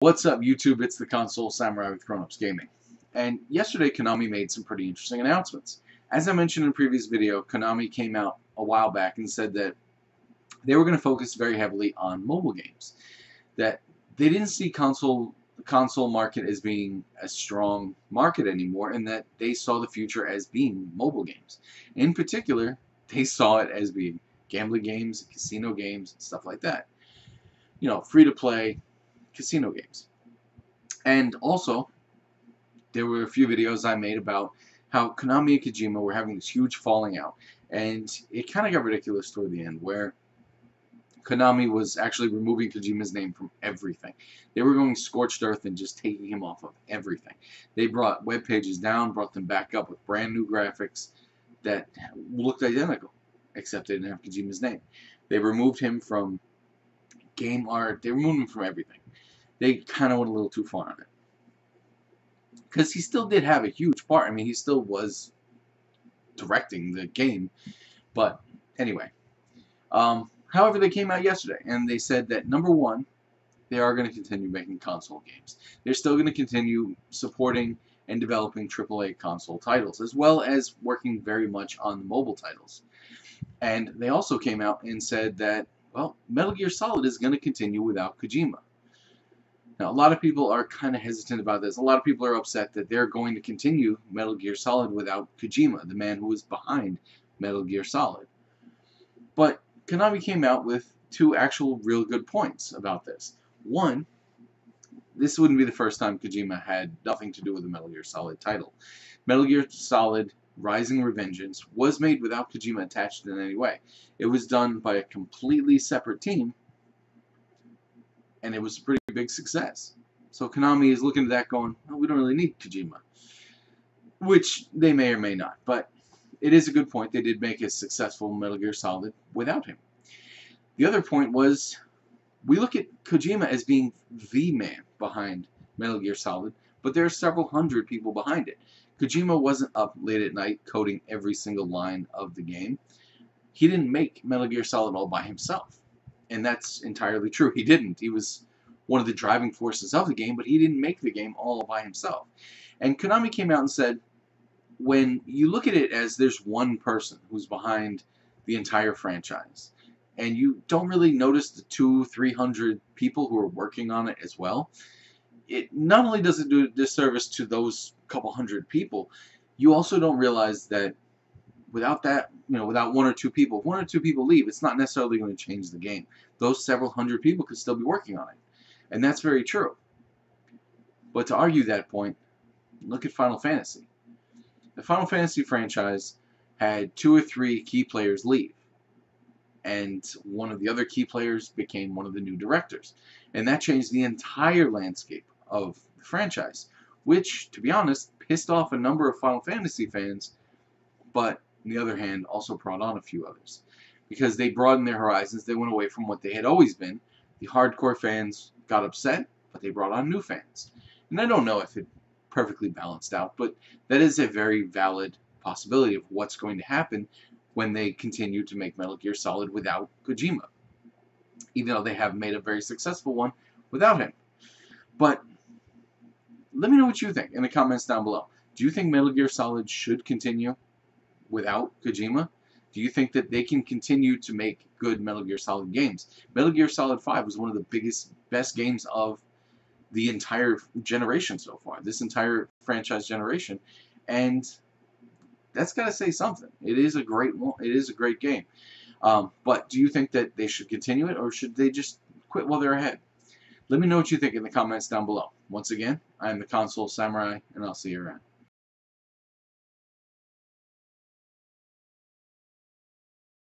What's up, YouTube? It's the Console Samurai with Grown Ups Gaming. And yesterday, Konami made some pretty interesting announcements. As I mentioned in a previous video, Konami came out a while back and said that they were going to focus very heavily on mobile games. That they didn't see the console market as being a strong market anymore, and that they saw the future as being mobile games. In particular, they saw it as being gambling games, casino games, stuff like that. You know, free-to-play casino games. And also, there were a few videos I made about how Konami and Kojima were having this huge falling out, and it kind of got ridiculous toward the end, where Konami was actually removing Kojima's name from everything. They were going scorched earth and just taking him off of everything. They brought web pages down, brought them back up with brand new graphics that looked identical, except they didn't have Kojima's name. They removed him from game art. They removed him from everything. They kind of went a little too far on it. Because he still did have a huge part. I mean, he still was directing the game. But anyway. However, they came out yesterday, and they said that, number one, they are going to continue making console games. They're still going to continue supporting and developing AAA console titles, as well as working very much on the mobile titles. And they also came out and said that, well, Metal Gear Solid is going to continue without Kojima. Now, a lot of people are kind of hesitant about this. A lot of people are upset that they're going to continue Metal Gear Solid without Kojima, the man who was behind Metal Gear Solid. But Konami came out with two actual real good points about this. One, this wouldn't be the first time Kojima had nothing to do with the Metal Gear Solid title. Metal Gear Solid Rising Revengeance was made without Kojima attached in any way. It was done by a completely separate team, and it was a pretty big success. So Konami is looking at that going, well, we don't really need Kojima. Which they may or may not, but it is a good point. They did make a successful Metal Gear Solid without him. The other point was, we look at Kojima as being the man behind Metal Gear Solid, but there are several hundred people behind it. Kojima wasn't up late at night coding every single line of the game. He didn't make Metal Gear Solid all by himself. And that's entirely true. He didn't. He was one of the driving forces of the game, but he didn't make the game all by himself. And Konami came out and said, when you look at it as there's one person who's behind the entire franchise, and you don't really notice the 200-300 people who are working on it as well, it not only does it do a disservice to those couple hundred people, you also don't realize that without that, without one or two people, if one or two people leave, it's not necessarily going to change the game. Those several hundred people could still be working on it. And that's very true. But to argue that point, look at Final Fantasy. The Final Fantasy franchise had 2 or 3 key players leave. And one of the other key players became one of the new directors. And that changed the entire landscape of the franchise. Which, to be honest, pissed off a number of Final Fantasy fans, but on the other hand, also brought on a few others. Because they broadened their horizons, they went away from what they had always been. The hardcore fans got upset, but they brought on new fans. And I don't know if it perfectly balanced out, but that is a very valid possibility of what's going to happen when they continue to make Metal Gear Solid without Kojima. Even though they have made a very successful one without him. But let me know what you think in the comments down below. Do you think Metal Gear Solid should continue without Kojima? Do you think that they can continue to make good Metal Gear Solid games? Metal Gear Solid 5 was one of the best games of the entire generation so far. This entire franchise generation. And that's got to say something. It is a great one. It is a great game. But do you think that they should continue it, or should they just quit while they're ahead? Let me know what you think in the comments down below. Once again, I am the Console Samurai, and I'll see you around.